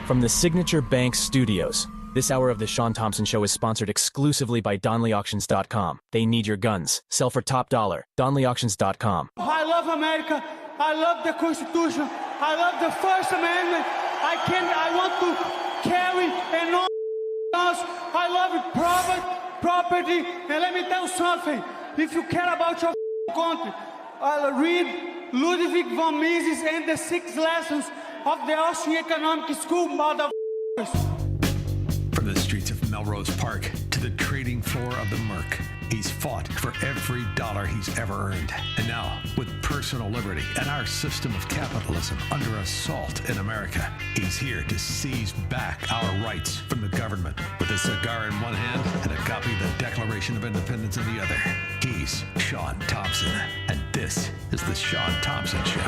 From the Signature Bank Studios, this hour of the Shaun Thompson Show is sponsored exclusively by DonleyAuctions.com. They need your guns. Sell for top dollar. DonleyAuctions.com. I love America. I love the Constitution. I love the First Amendment. I want to carry and all else. I love it, property. And let me tell you something. If you care about your country, read Ludwig von Mises and the 6 lessons of the Austrian Economic School, motherfuckers. From the streets of Melrose Park to the trading floor of the Merc, he's fought for every dollar he's ever earned. And now, with personal liberty and our system of capitalism under assault in America, he's here to seize back our rights from the government. With a cigar in one hand and a copy of the Declaration of Independence in the other, he's Shaun Thompson. And this is the Shaun Thompson Show.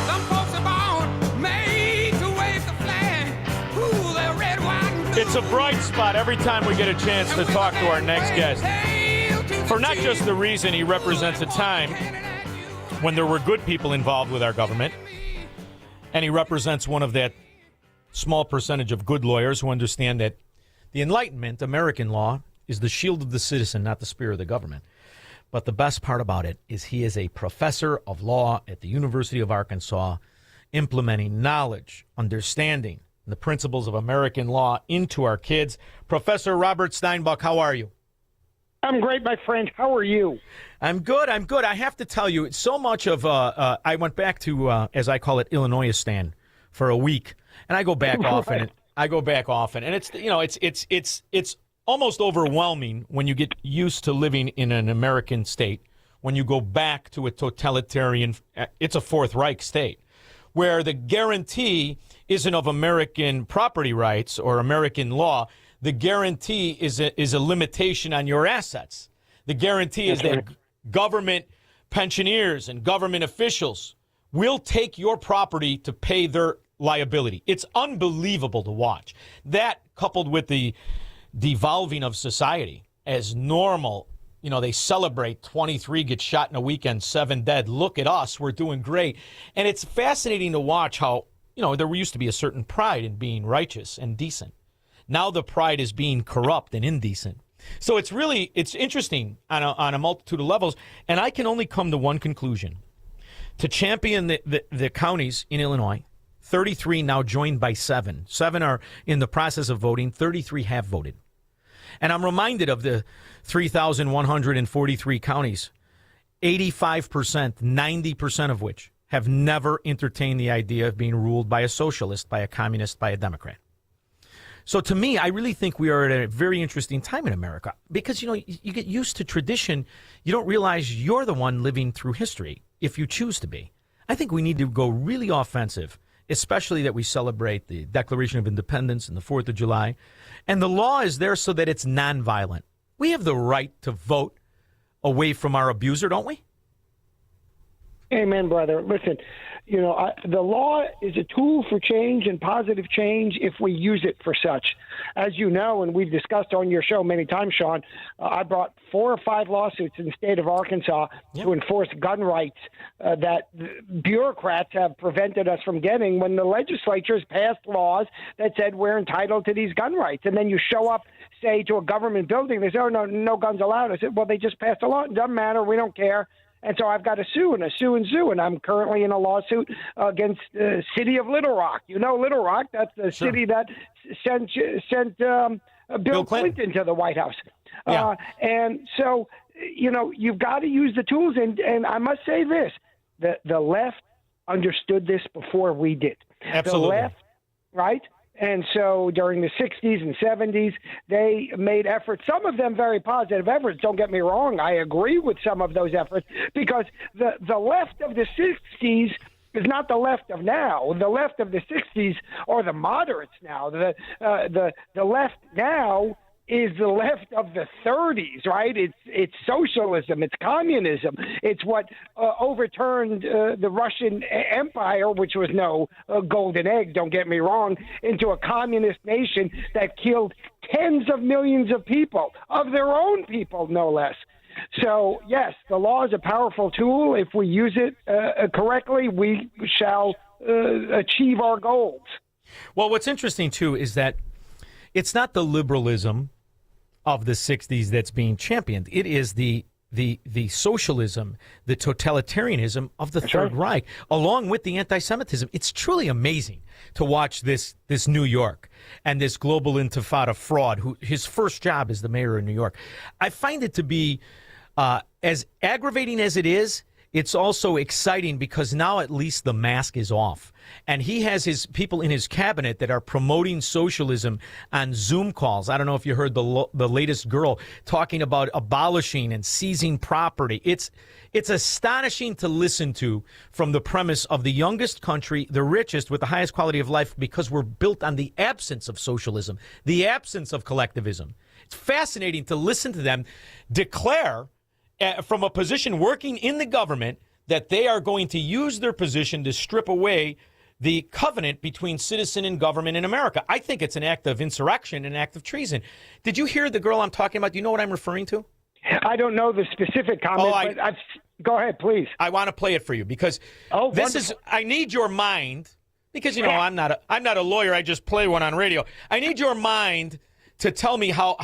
Some folks are born made to wave the flag. Ooh, they're red, white, and blue. It's a bright spot every time we get a chance to talk to our next guest. For not just the reason he represents a time when there were good people involved with our government, and he represents one of that small percentage of good lawyers who understand that the Enlightenment, American law, is the shield of the citizen, not the spear of the government. But the best part about it is he is a professor of law at the University of Arkansas, implementing knowledge, understanding, and the principles of American law into our kids. Professor Robert Steinbuch, how are you? I'm great, my friend. How are you? I'm good. I have to tell you, it's so much of I went back to, as I call it, Illinoisistan for a week, and I go back often. And it's almost overwhelming when you get used to living in an American state. When you go back to a totalitarian, it's a Fourth Reich state, where the guarantee isn't of American property rights or American law. The guarantee is a limitation on your assets. The guarantee is that government pensioners and government officials will take your property to pay their liability. It's unbelievable to watch. That, coupled with the devolving of society as normal, they celebrate 23 get shot in a weekend, 7 dead. Look at us, we're doing great. And it's fascinating to watch how, there used to be a certain pride in being righteous and decent. Now the pride is being corrupt and indecent. So it's interesting on a multitude of levels. And I can only come to one conclusion. To champion the counties in Illinois, 33 now joined by 7. 7 are in the process of voting. 33 have voted. And I'm reminded of the 3,143 counties, 85%, 90% of which have never entertained the idea of being ruled by a socialist, by a communist, by a Democrat. So to me, I really think we are at a very interesting time in America because, you get used to tradition. You don't realize you're the one living through history if you choose to be. I think we need to go really offensive, especially that we celebrate the Declaration of Independence and the 4th of July. And the law is there so that it's nonviolent. We have the right to vote away from our abuser, don't we? Amen, brother. Listen, the law is a tool for change and positive change if we use it for such. As you know, and we've discussed on your show many times, Shaun, I brought 4 or 5 lawsuits in the state of Arkansas to enforce gun rights that bureaucrats have prevented us from getting when the legislature has passed laws that said we're entitled to these gun rights. And then you show up, say, to a government building, they say, oh, no guns allowed. I said, well, they just passed a law. It doesn't matter. We don't care. And so I've got to sue and sue. And I'm currently in a lawsuit against the city of Little Rock. Little Rock, that's the city that sent Bill Clinton to the White House. Yeah. And so, you've got to use the tools. And I must say this, the left understood this before we did. Absolutely. The left, right? And so during the 60s and 70s, they made efforts, some of them very positive efforts. Don't get me wrong. I agree with some of those efforts because the left of the 60s is not the left of now. The left of the 60s are the moderates now. The left now is the left of the 30s, right? It's socialism, it's communism, it's what overturned the Russian Empire, which was no golden egg, don't get me wrong, into a communist nation that killed tens of millions of people, of their own people, no less. So, yes, the law is a powerful tool. If we use it correctly, we shall achieve our goals. Well, what's interesting, too, is that it's not the liberalism of the 60s that's being championed. It is the socialism, the totalitarianism of the Third Reich, along with the anti-Semitism. It's truly amazing to watch this New York and this global intifada fraud, who his first job is the mayor of New York. I find it to be as aggravating as it is. It's also exciting because now at least the mask is off. And he has his people in his cabinet that are promoting socialism on Zoom calls. I don't know if you heard the latest girl talking about abolishing and seizing property. It's astonishing to listen to from the premise of the youngest country, the richest, with the highest quality of life, because we're built on the absence of socialism, the absence of collectivism. It's fascinating to listen to them declare from a position working in the government that they are going to use their position to strip away the covenant between citizen and government in America. I think it's an act of insurrection, an act of treason. Did you hear the girl I'm talking about? Do you know what I'm referring to? I don't know the specific comment, but go ahead, please. I want to play it for you because I need your mind, because, I'm not a lawyer. I just play one on radio. I need your mind to tell me how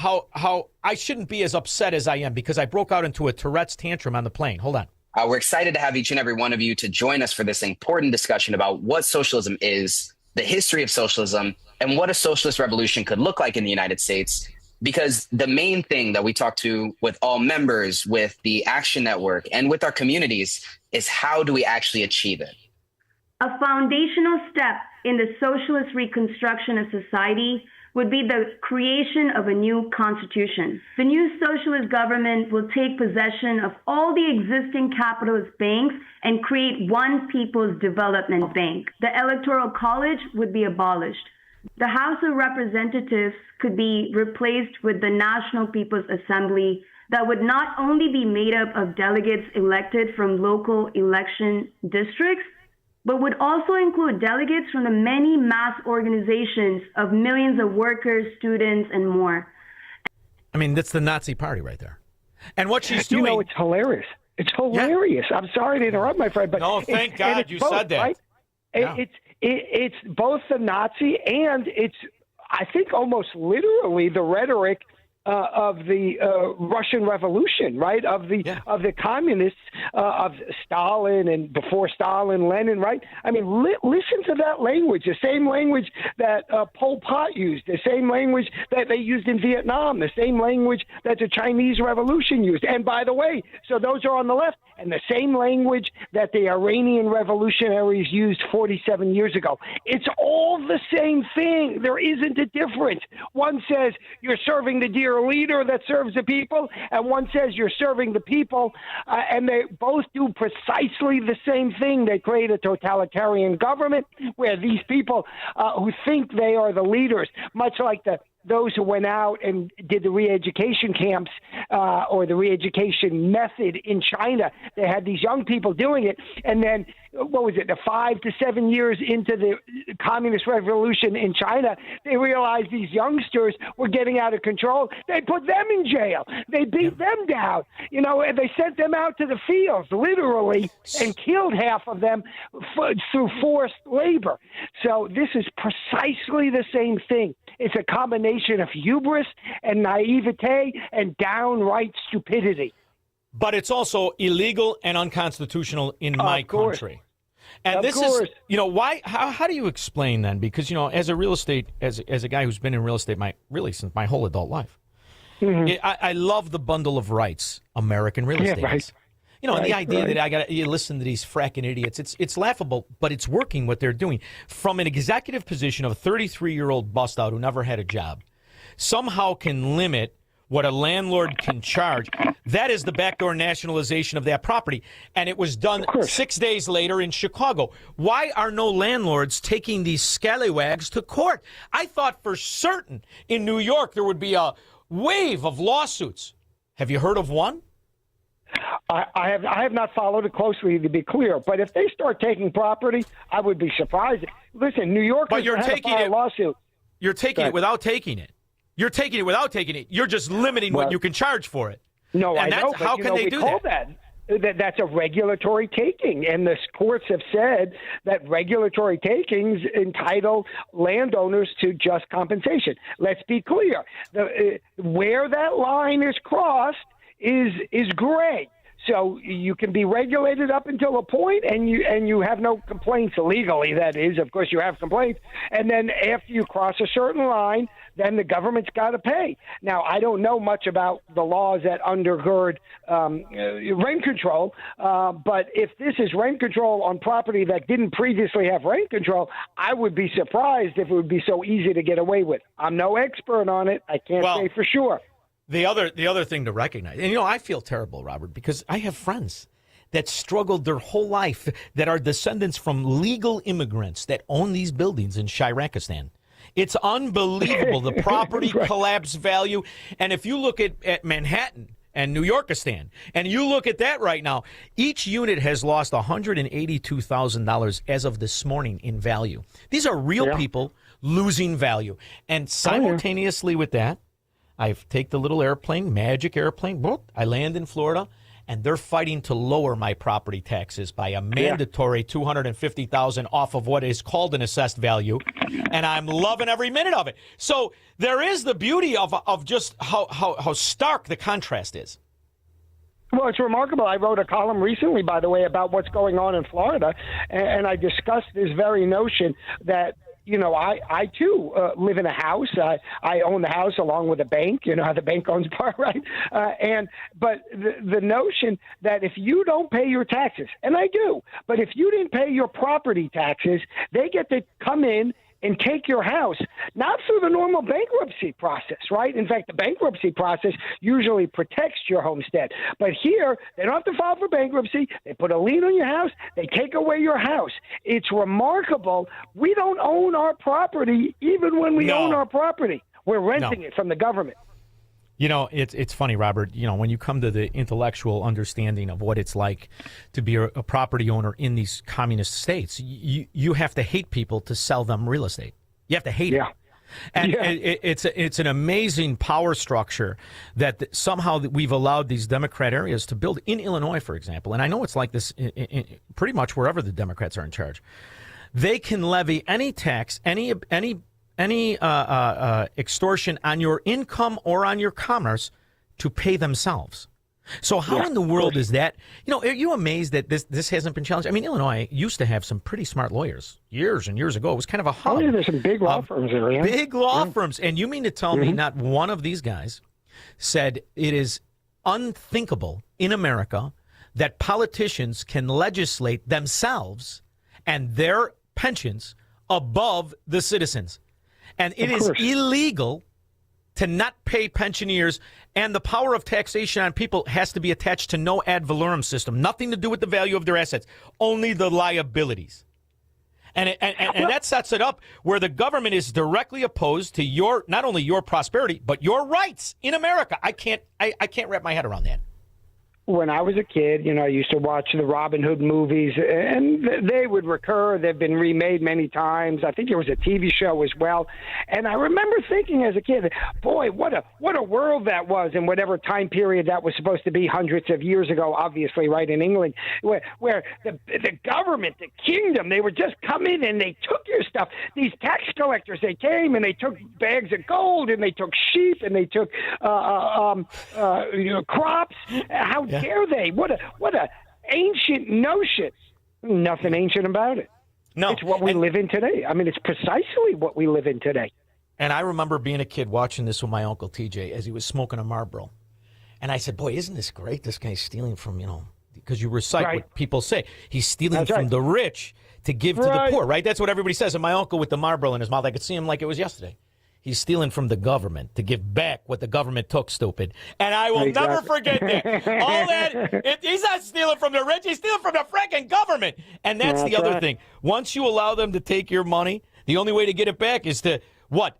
I shouldn't be as upset as I am, because I broke out into a Tourette's tantrum on the plane. Hold on. We're excited to have each and every one of you to join us for this important discussion about what socialism is, the history of socialism, and what a socialist revolution could look like in the United States. Because the main thing that we talk to with all members, with the Action Network, and with our communities is how do we actually achieve it? A foundational step in the socialist reconstruction of society would be the creation of a new constitution. The new socialist government will take possession of all the existing capitalist banks and create one People's Development Bank. The Electoral College would be abolished. The House of Representatives could be replaced with the National People's Assembly that would not only be made up of delegates elected from local election districts, but would also include delegates from the many mass organizations of millions of workers, students, and more. I mean, that's the Nazi party right there. And what she's doing... it's hilarious. It's hilarious. Yeah. I'm sorry to interrupt, my friend, but... No, thank God you said that. Right? Yeah. It's both the Nazi and it's, I think, almost literally the rhetoric of the Russian Revolution, right? Of the communists, of Stalin and before Stalin, Lenin, right? I mean, listen to that language, the same language that Pol Pot used, the same language that they used in Vietnam, the same language that the Chinese Revolution used. And by the way, so those are on the left, and the same language that the Iranian revolutionaries used 47 years ago. It's all the same thing. There isn't a difference. One says you're serving the dear leader that serves the people, and one says you're serving the people, and they both do precisely the same thing. They create a totalitarian government where these people who think they are the leaders, much like those who went out and did the re-education camps or the re-education method in China. They had these young people doing it, and then, 5 to 7 years into the communist revolution in China, they realized these youngsters were getting out of control. They put them in jail. They beat them down, and they sent them out to the fields, literally, and killed half of them through forced labor. So this is precisely the same thing. It's a combination of hubris and naivete and downright stupidity. But it's also illegal and unconstitutional in my country. And this is, why? How do you explain then? Because, as a real estate, as a guy who's been in real estate since my whole adult life, I love the bundle of rights American real estate is. And the idea that you listen to these fracking idiots, it's laughable, but it's working what they're doing. From an executive position of a 33-year-old bust out who never had a job, somehow can limit what a landlord can charge. That is the backdoor nationalization of that property. And it was done 6 days later in Chicago. Why are no landlords taking these scallywags to court? I thought for certain in New York there would be a wave of lawsuits. Have you heard of one? I have not followed it closely, to be clear. But if they start taking property, I would be surprised. Listen, New York has to file a lawsuit. You're taking it without taking it. You're taking it without taking it. You're just limiting what you can charge for it. No, and I know. How can they do that? that's a regulatory taking, and the courts have said that regulatory takings entitle landowners to just compensation. Let's be clear: where that line is crossed is gray. So you can be regulated up until a point, and you have no complaints legally. That is, of course, you have complaints, and then after you cross a certain line, then the government's got to pay. Now, I don't know much about the laws that undergird rent control, but if this is rent control on property that didn't previously have rent control, I would be surprised if it would be so easy to get away with. I'm no expert on it. I can't say for sure. The other thing to recognize, and I feel terrible, Robert, because I have friends that struggled their whole life that are descendants from legal immigrants that own these buildings in Shirakistan. It's unbelievable, the property collapse value. And if you look at Manhattan and New Yorkistan, and you look at that right now, each unit has lost $182,000 as of this morning in value. These are real people losing value. And simultaneously with that, I take the little airplane, magic airplane, I land in Florida, and they're fighting to lower my property taxes by a mandatory $250,000 off of what is called an assessed value, and I'm loving every minute of it. So there is the beauty of just how stark the contrast is. Well, it's remarkable. I wrote a column recently, by the way, about what's going on in Florida, and I discussed this very notion that I too live in a house. I own the house along with a bank. You know how the bank owns part, right? But the notion that if you don't pay your taxes, and I do, but if you didn't pay your property taxes, they get to come in and take your house, not through the normal bankruptcy process, right? In fact, the bankruptcy process usually protects your homestead. But here, they don't have to file for bankruptcy. They put a lien on your house. They take away your house. It's remarkable. We don't own our property even when we own our property. We're renting it from the government. It's funny, Robert, when you come to the intellectual understanding of what it's like to be a property owner in these communist states, you have to hate people to sell them real estate. You have to hate it. And it's an amazing power structure that somehow we've allowed these Democrat areas to build in Illinois, for example. And I know it's like this in pretty much wherever the Democrats are in charge. They can levy any tax, any extortion on your income or on your commerce to pay themselves. So how in the world is that? Are you amazed that this hasn't been challenged? I mean, Illinois used to have some pretty smart lawyers years and years ago. It was kind of a hub. There's some big law firms there. Yeah. Big law firms. And you mean to tell me not one of these guys said it is unthinkable in America that politicians can legislate themselves and their pensions above the citizens? And it is illegal to not pay pensioners, and the power of taxation on people has to be attached to no ad valorem system. Nothing to do with the value of their assets, only the liabilities. And that sets it up where the government is directly opposed to not only your prosperity, but your rights in America. I can't wrap my head around that. When I was a kid, I used to watch the Robin Hood movies, and they would recur. They've been remade many times. I think there was a TV show as well. And I remember thinking as a kid, boy, what a world that was in whatever time period that was supposed to be hundreds of years ago, obviously, right, in England, where the government, the kingdom, they would just come in and they took your stuff. These tax collectors, they came and they took bags of gold and they took sheep and they took crops. How dare they? What a ancient notion. Nothing ancient about it. No, it's what we live in today. I mean, it's precisely what we live in today. And I remember being a kid watching this with my Uncle TJ as he was smoking a Marlboro. And I said, boy, isn't this great? This guy's stealing from, because you recite what people say. He's stealing from the rich to give to the poor, right? That's what everybody says. And my uncle with the Marlboro in his mouth, I could see him like it was yesterday. He's stealing from the government to give back what the government took, stupid. And I will never forget that. All that, he's not stealing from the rich, he's stealing from the freaking government. And that's the other thing. Once you allow them to take your money, the only way to get it back is to,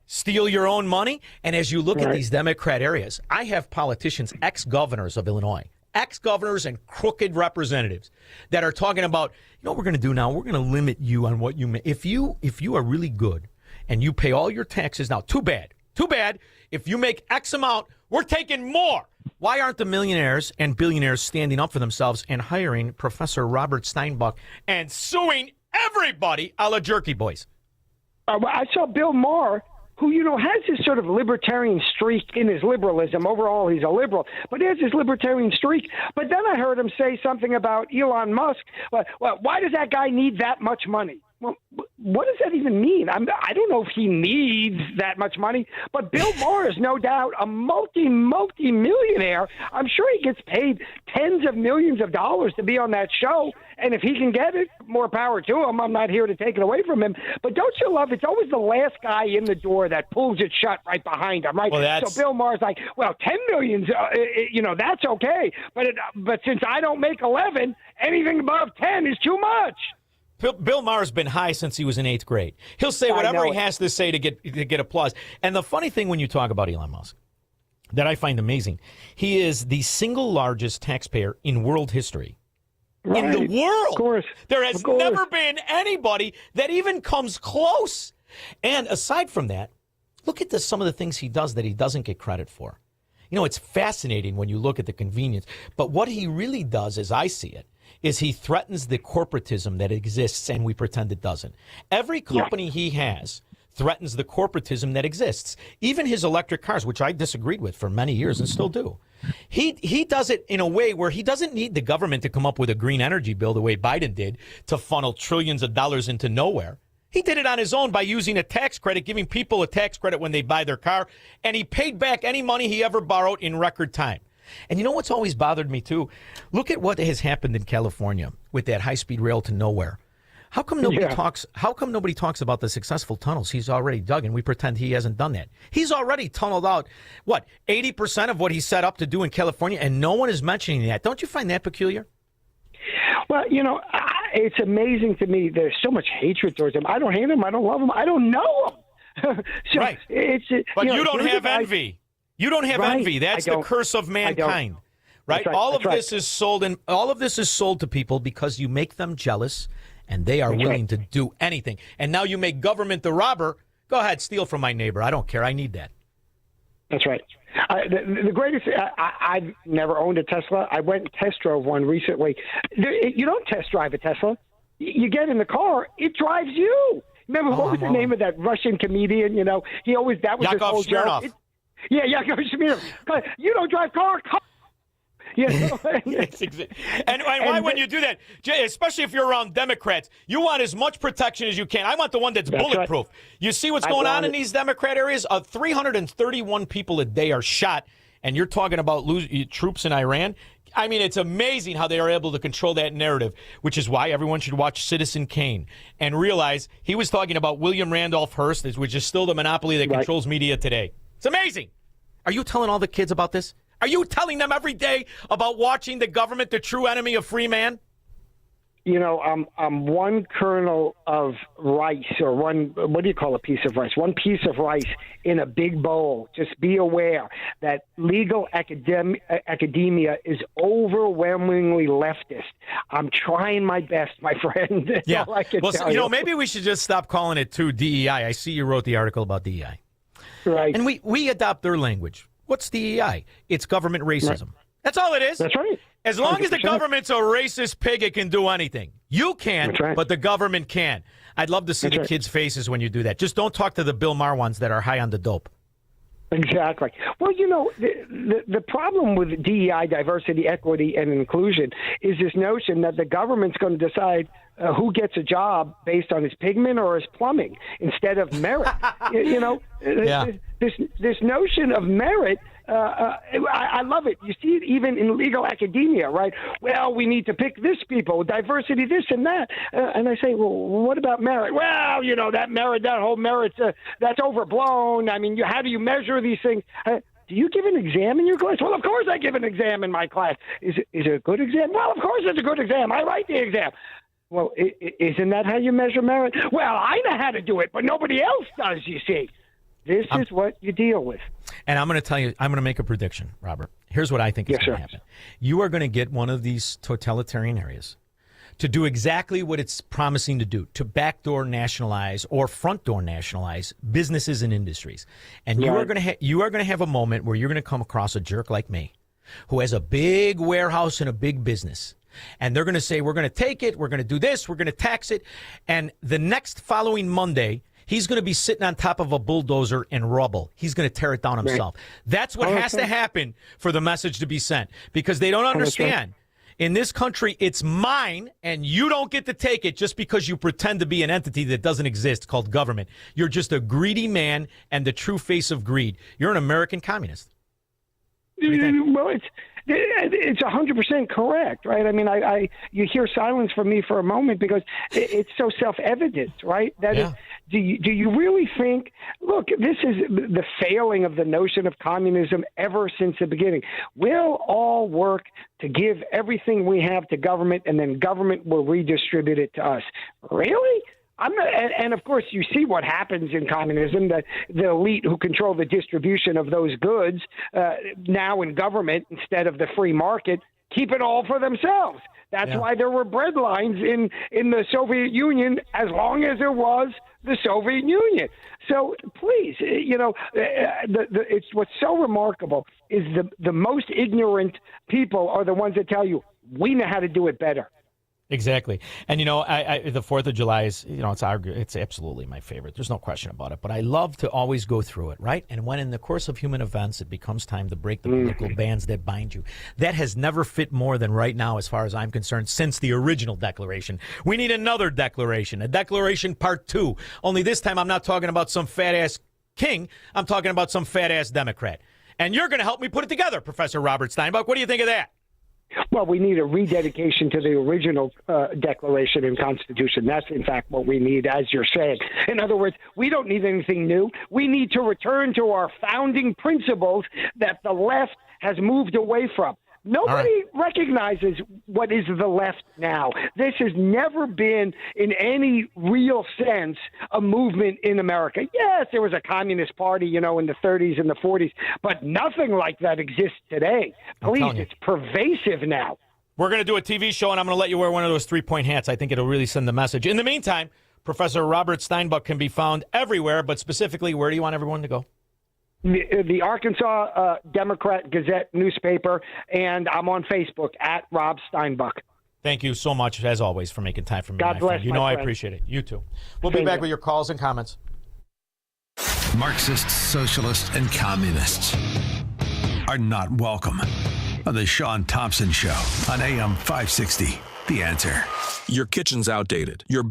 steal your own money? And as you look at these Democrat areas, I have politicians, ex-governors of Illinois, ex-governors and crooked representatives that are talking about, what we're going to do now? We're going to limit you on what you make. If you are really good, and you pay all your taxes now. Too bad. If you make X amount, we're taking more. Why aren't the millionaires and billionaires standing up for themselves and hiring Professor Robert Steinbuch and suing everybody a la Jerky Boys? I saw Bill Maher, who, has this sort of libertarian streak in his liberalism. Overall, he's a liberal, but he has this libertarian streak. But then I heard him say something about Elon Musk. Well, why does that guy need that much money? Well, what does that even mean? I don't know if he needs that much money, but Bill Maher is no doubt a multi-millionaire. I'm sure he gets paid tens of millions of dollars to be on that show, and if he can get it, more power to him. I'm not here to take it away from him, but don't you love it's always the last guy in the door that pulls it shut right behind him, right? Well, so Bill Maher's like, well, 10 million's, that's okay, but since I don't make 11, anything above 10 is too much. Bill Maher's been high since he was in 8th grade. He'll say whatever he has to say to get applause. And the funny thing when you talk about Elon Musk that I find amazing, he is the single largest taxpayer in world history. Right. In the world. Of course. There has never been anybody that even comes close. And aside from that, look at some of the things he does that he doesn't get credit for. It's fascinating when you look at the convenience. But what he really does, as I see it, is he threatens the corporatism that exists and we pretend it doesn't. Every company he has threatens the corporatism that exists. Even his electric cars, which I disagreed with for many years and still do. He does it in a way where he doesn't need the government to come up with a green energy bill the way Biden did to funnel trillions of dollars into nowhere. He did it on his own by using a tax credit, giving people a tax credit when they buy their car, and he paid back any money he ever borrowed in record time. And you know what's always bothered me, too? Look at what has happened in California with that high-speed rail to nowhere. How come nobody talks about the successful tunnels he's already dug, and we pretend he hasn't done that? He's already tunneled out, 80% of what he set up to do in California, and no one is mentioning that. Don't you find that peculiar? Well, it's amazing to me. There's so much hatred towards him. I don't hate him. I don't love him. I don't know him. Right. But you don't have envy. You don't have envy. That's the curse of mankind, right? All of this is sold, and all of this is sold to people because you make them jealous, and they are willing to do anything. And now you make government the robber. Go ahead, steal from my neighbor. I don't care. I need that. That's right. The greatest. I've never owned a Tesla. I went and test drove one recently. You don't test drive a Tesla. You get in the car. It drives you. Remember what was the name of that Russian comedian? That was Yakov his whole Smirnoff. joke. Yeah, Smirnoff. You don't drive car. And why when you do that, especially if you're around Democrats, you want as much protection as you can. I want the one that's bulletproof. Right. You see what's going on in these Democrat areas? 331 people a day are shot, and you're talking about troops in Iran. I mean, it's amazing how they are able to control that narrative, which is why everyone should watch Citizen Kane and realize he was talking about William Randolph Hearst, which is still the monopoly that controls media today. It's amazing. Are you telling all the kids about this? Are you telling them every day about watching the government, the true enemy of free man? I'm one kernel of rice, or what do you call a piece of rice? One piece of rice in a big bowl. Just be aware that legal academia is overwhelmingly leftist. I'm trying my best, my friend. That's all I can tell you. Maybe we should just stop calling it DEI. I see you wrote the article about DEI. Right. And we adopt their language. What's DEI? It's government racism. Right. That's all it is. That's right. As long 100%. As the government's a racist pig, it can do anything. You can, but the government can. I'd love to see the kids' faces when you do that. Just don't talk to the Bill Maher ones that are high on the dope. Exactly. Well, the problem with DEI, diversity, equity, and inclusion is this notion that the government's going to decide who gets a job based on his pigment or his plumbing instead of merit. This notion of merit. I love it. You see it even in legal academia, right? Well, we need to pick this people, diversity, this and that. And I say, well, what about merit? Well, that whole merit, that's overblown. I mean, how do you measure these things? Do you give an exam in your class? Well, of course I give an exam in my class. Is it a good exam? Well, of course it's a good exam. I write the exam. Well, isn't that how you measure merit? Well, I know how to do it, but nobody else does, you see. This is what you deal with. And I'm going to tell you, I'm going to make a prediction, Robert. Here's what I think is going to happen. You are going to get one of these totalitarian areas to do exactly what it's promising to do, to backdoor nationalize or front door nationalize businesses and industries. And you are going to have a moment where you're going to come across a jerk like me who has a big warehouse and a big business. And they're going to say, we're going to take it, we're going to do this, we're going to tax it. And the next following Monday, he's going to be sitting on top of a bulldozer and rubble. He's going to tear it down himself. That's what has to happen for the message to be sent, because they don't understand. In this country, it's mine, and you don't get to take it just because you pretend to be an entity that doesn't exist called government. You're just a greedy man and the true face of greed. You're an American communist. Well, it's 100% correct, right? I mean, you hear silence from me for a moment because it's so self-evident, right? That do you really think? Look, this is the failing of the notion of communism ever since the beginning. We'll all work to give everything we have to government, and then government will redistribute it to us. Really? I'm not, and of course, you see what happens in communism, that the elite who control the distribution of those goods now in government instead of the free market keep it all for themselves. That's why there were bread lines in the Soviet Union as long as there was the Soviet Union. So please, it's what's so remarkable is the most ignorant people are the ones that tell you, we know how to do it better. Exactly. And, the 4th of July is, it's absolutely my favorite. There's no question about it. But I love to always go through it, right? And when in the course of human events, it becomes time to break the political bands that bind you. That has never fit more than right now, as far as I'm concerned, since the original Declaration. We need another Declaration, a Declaration Part 2. Only this time I'm not talking about some fat-ass king. I'm talking about some fat-ass Democrat. And you're going to help me put it together, Professor Robert Steinbuch. What do you think of that? Well, we need a rededication to the original Declaration and Constitution. That's, in fact, what we need, as you're saying. In other words, we don't need anything new. We need to return to our founding principles that the left has moved away from. Nobody recognizes what is the left now. This has never been, in any real sense, a movement in America. Yes, there was a communist party, in the 30s and the 40s, but nothing like that exists today. Please, it's pervasive now. We're going to do a TV show, and I'm going to let you wear one of those 3-point hats. I think it'll really send the message. In the meantime, Professor Robert Steinbuch can be found everywhere, but specifically, where do you want everyone to go? The Arkansas Democrat Gazette newspaper, and I'm on Facebook at Rob Steinbuch. Thank you so much, as always, for making time for me. God bless. You know I appreciate it. You too. We'll be back with your calls and comments. Marxists, socialists, and communists are not welcome on the Shaun Thompson Show on AM 560. The Answer. Your kitchen's outdated. Your